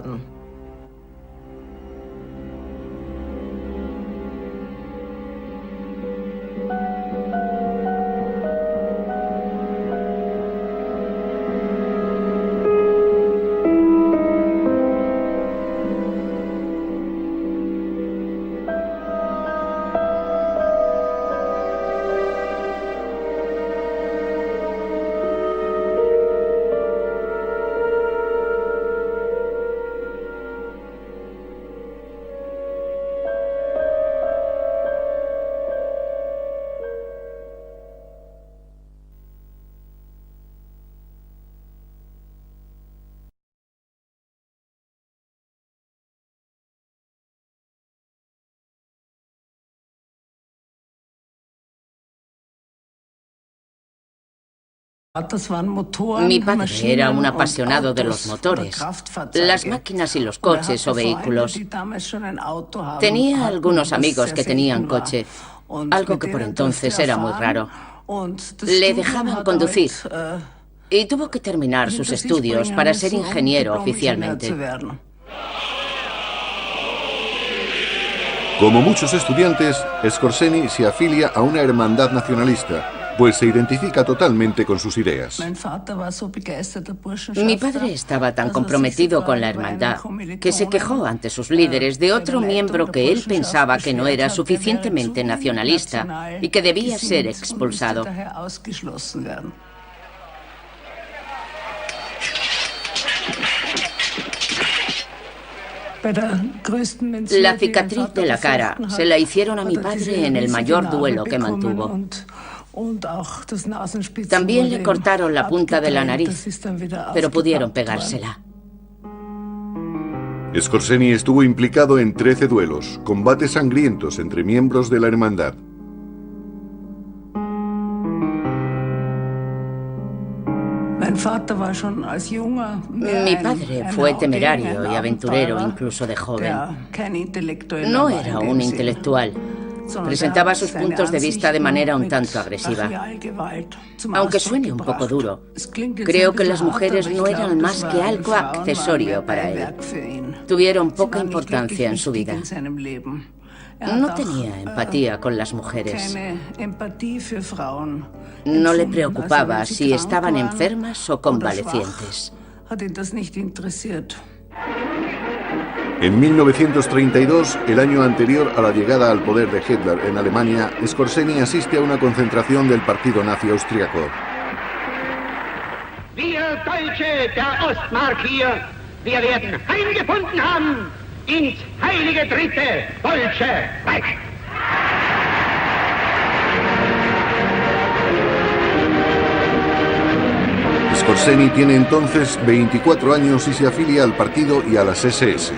Mi padre era un apasionado de los motores, las máquinas y los coches o vehículos. Tenía algunos amigos que tenían coche, algo que por entonces era muy raro. Le dejaban conducir y tuvo que terminar sus estudios para ser ingeniero oficialmente. Como muchos estudiantes, Skorzeny se afilia a una hermandad nacionalista, pues se identifica totalmente con sus ideas. Mi padre estaba tan comprometido con la hermandad que se quejó ante sus líderes de otro miembro que él pensaba que no era suficientemente nacionalista y que debía ser expulsado. La cicatriz de la cara se la hicieron a mi padre en el mayor duelo que mantuvo. También le cortaron la punta de la nariz, pero pudieron pegársela. Skorzeny estuvo implicado en 13 duelos, combates sangrientos entre miembros de la hermandad. Mi padre fue temerario y aventurero incluso de joven. No era un intelectual. Presentaba sus puntos de vista de manera un tanto agresiva. Aunque suene un poco duro, creo que las mujeres no eran más que algo accesorio para él. Tuvieron poca importancia en su vida. No tenía empatía con las mujeres. No le preocupaba si estaban enfermas o convalecientes. En 1932, el año anterior a la llegada al poder de Hitler en Alemania, Skorzeny asiste a una concentración del partido nazi austriaco. Wir Deutsche der Ostmark hier, wir werden eingefunden haben ins heilige dritte Deutsche Reich. Skorzeny tiene entonces 24 años y se afilia al partido y a las SS.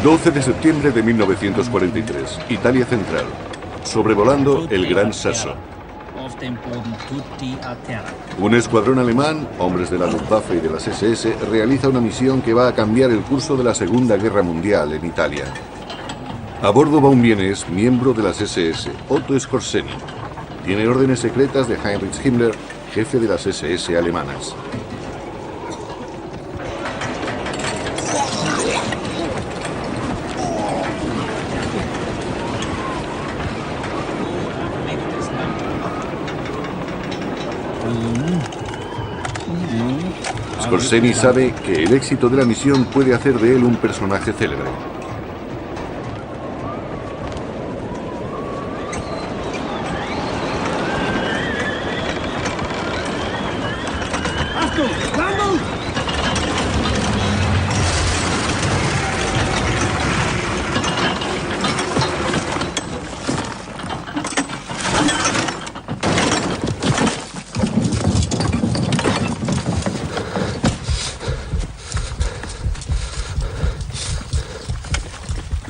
12 de septiembre de 1943, Italia Central. Sobrevolando el Gran Sasso. Un escuadrón alemán, hombres de la Luftwaffe y de las SS, realiza una misión que va a cambiar el curso de la Segunda Guerra Mundial en Italia. A bordo va un vienés, miembro de las SS, Otto Skorzeny. Tiene órdenes secretas de Heinrich Himmler, jefe de las SS alemanas. Skorzeny sabe que el éxito de la misión puede hacer de él un personaje célebre.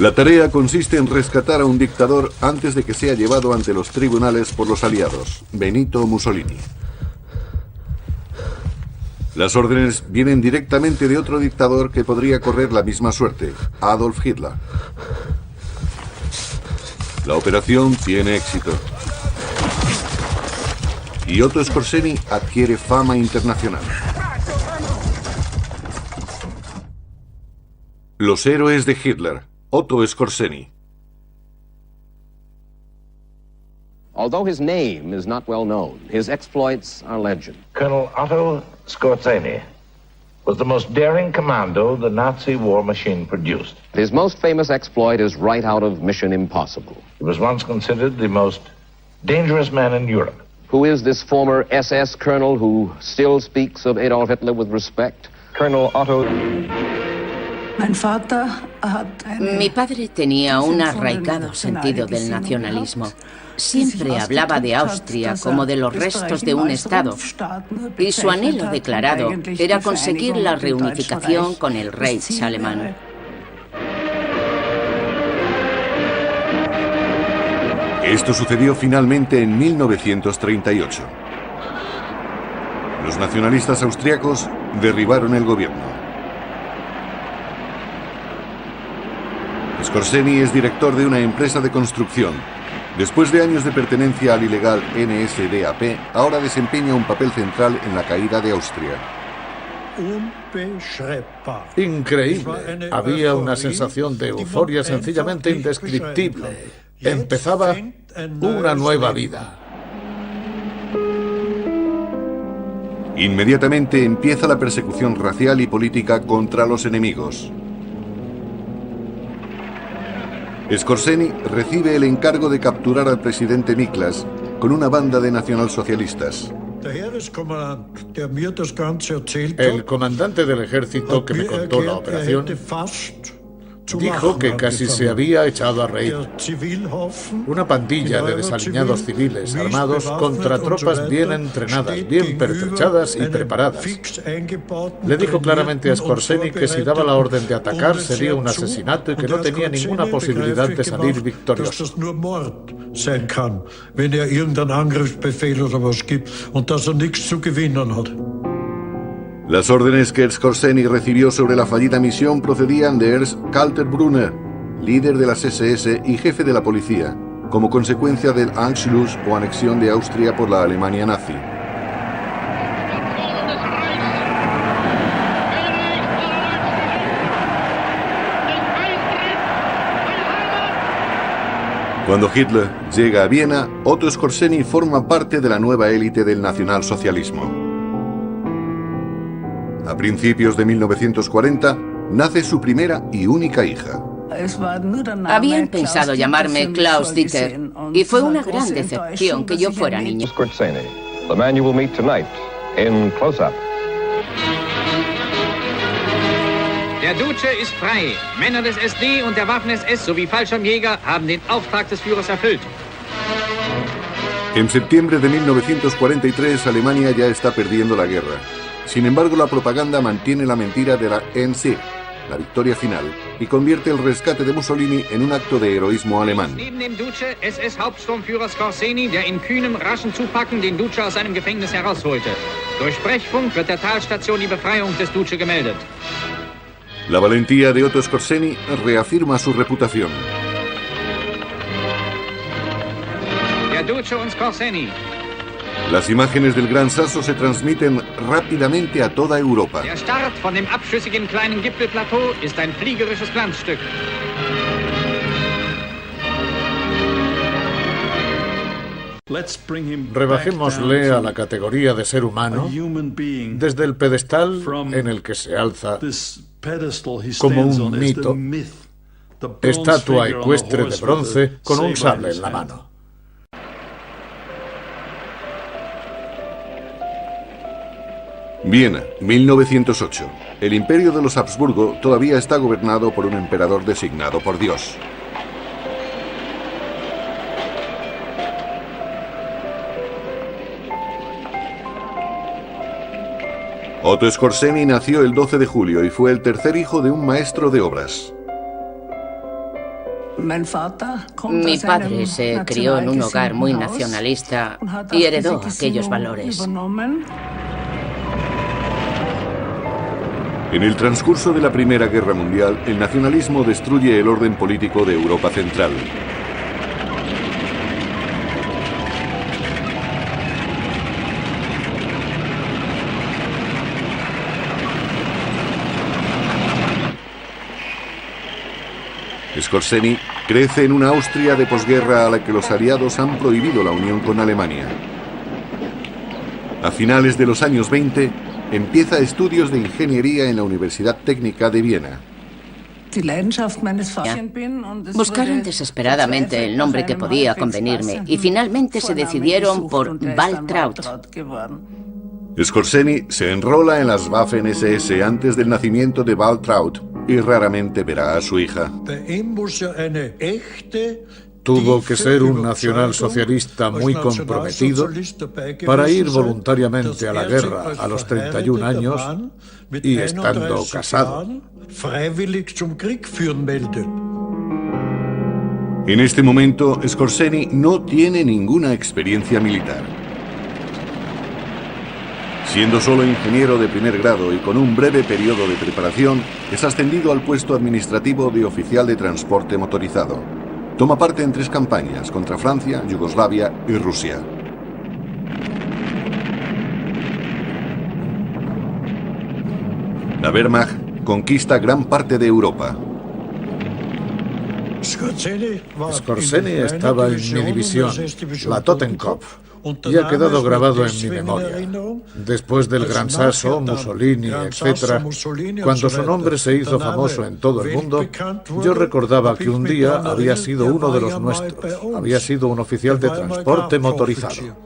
La tarea consiste en rescatar a un dictador antes de que sea llevado ante los tribunales por los aliados, Benito Mussolini. Las órdenes vienen directamente de otro dictador que podría correr la misma suerte, Adolf Hitler. La operación tiene éxito. Y Otto Skorzeny adquiere fama internacional. Los héroes de Hitler. Otto Skorzeny. Although his name is not well known, his exploits are legend. Colonel Otto Skorzeny was the most daring commando the Nazi war machine produced. His most famous exploit is right out of Mission Impossible. He was once considered the most dangerous man in Europe. Who is this former SS colonel who still speaks of Adolf Hitler with respect? Colonel Otto. Mi padre tenía un arraigado sentido del nacionalismo. Siempre hablaba de Austria como de los restos de un Estado, y su anhelo declarado era conseguir la reunificación con el Reich alemán. Esto sucedió finalmente en 1938. Los nacionalistas austriacos derribaron el gobierno. Skorzeny es director de una empresa de construcción. Después de años de pertenencia al ilegal NSDAP, ahora desempeña un papel central en la caída de Austria. Increíble. Había una sensación de euforia sencillamente indescriptible. Empezaba una nueva vida. Inmediatamente empieza la persecución racial y política contra los enemigos. Skorzeny recibe el encargo de capturar al presidente Miklas con una banda de nacionalsocialistas. El comandante del ejército que me contó la operación dijo que casi se había echado a reír. Una pandilla de desaliñados civiles armados contra tropas bien entrenadas, bien pertrechadas y preparadas. Le dijo claramente a Skorzeny que si daba la orden de atacar sería un asesinato y que no tenía ninguna posibilidad de salir victorioso. Las órdenes que Skorzeny recibió sobre la fallida misión procedían de Ernst Kaltenbrunner, líder de las SS y jefe de la policía, como consecuencia del Anschluss o anexión de Austria por la Alemania nazi. Cuando Hitler llega a Viena, Otto Skorzeny forma parte de la nueva élite del nacionalsocialismo. A principios de 1940, nace su primera y única hija. Habían pensado llamarme Klaus Dieter, y fue una gran decepción que yo fuera niña. Skorzeny. The man you will meet tonight in Close Up. Der Duce ist frei. Männer des SD und der Waffen-SS sowie Fallschirmjäger haben den Auftrag des Führers erfüllt. En septiembre de 1943, Alemania ya está perdiendo la guerra. Sin embargo, la propaganda mantiene la mentira de la NC, la victoria final, y convierte el rescate de Mussolini en un acto de heroísmo alemán. Neben dem Duce SS-Hauptsturmführer Skorzeny, der in kühnem, raschen Zupacken den Duce aus seinem Gefängnis herausholte. Durch Sprechfunk wird der Talstation die Befreiung des Duce gemeldet. La valentía de Otto Skorzeny reafirma su reputación. Der Duce und Skorzeny. Las imágenes del Gran Sasso se transmiten rápidamente a toda Europa. Der Start von dem abschüssigen kleinen Gipfelplateau ist ein fliegerisches Glanzstück. Rebajémosle a la categoría de ser humano desde el pedestal en el que se alza como un mito, estatua ecuestre de bronce con un sable en la mano. Viena, 1908. El imperio de los Habsburgo todavía está gobernado por un emperador designado por Dios. Otto Skorzeny nació el 12 de julio y fue el tercer hijo de un maestro de obras. Mi padre se crió en un hogar muy nacionalista y heredó aquellos valores. En el transcurso de la Primera Guerra Mundial, el nacionalismo destruye el orden político de Europa Central. Skorzeny crece en una Austria de posguerra a la que los aliados han prohibido la unión con Alemania. A finales de los años 20, empieza estudios de ingeniería en la Universidad Técnica de Viena. Buscaron desesperadamente el nombre que podía convenirme y finalmente se decidieron por Waltraud. Skorzeny se enrola en las Waffen-SS antes del nacimiento de Waltraud y raramente verá a su hija. Tuvo que ser un nacionalsocialista muy comprometido para ir voluntariamente a la guerra a los 31 años y estando casado. En este momento, Skorzeny no tiene ninguna experiencia militar. Siendo solo ingeniero de primer grado y con un breve periodo de preparación, es ascendido al puesto administrativo de oficial de transporte motorizado. Toma parte en 3 campañas contra Francia, Yugoslavia y Rusia. La Wehrmacht conquista gran parte de Europa. Skorzeny estaba en mi división, la Totenkopf, y ha quedado grabado en mi memoria. Después del Gran Sasso, Mussolini, etc., cuando su nombre se hizo famoso en todo el mundo, yo recordaba que un día había sido uno de los nuestros, había sido un oficial de transporte motorizado.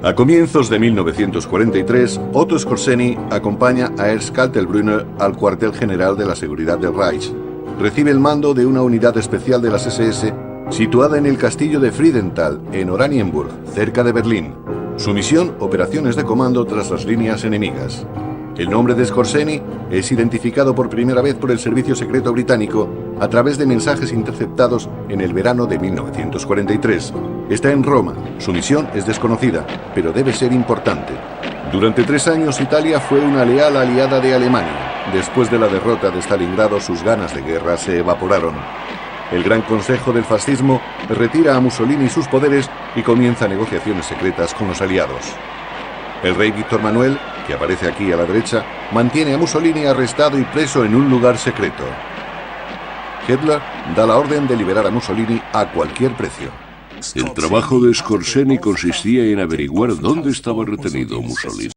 A comienzos de 1943, Otto Skorzeny acompaña a Ernst Kaltenbrunner al cuartel general de la Seguridad del Reich. Recibe el mando de una unidad especial de las SS situada en el castillo de Friedenthal, en Oranienburg, cerca de Berlín. Su misión, operaciones de comando tras las líneas enemigas. El nombre de Skorzeny es identificado por primera vez por el Servicio Secreto Británico a través de mensajes interceptados en el verano de 1943. Está en Roma. Su misión es desconocida, pero debe ser importante. Durante 3 años, Italia fue una leal aliada de Alemania. Después de la derrota de Stalingrado, sus ganas de guerra se evaporaron. El Gran Consejo del Fascismo retira a Mussolini sus poderes y comienza negociaciones secretas con los aliados. El rey Víctor Manuel, que aparece aquí a la derecha, mantiene a Mussolini arrestado y preso en un lugar secreto. Hitler da la orden de liberar a Mussolini a cualquier precio. El trabajo de Skorzeny consistía en averiguar dónde estaba retenido Mussolini.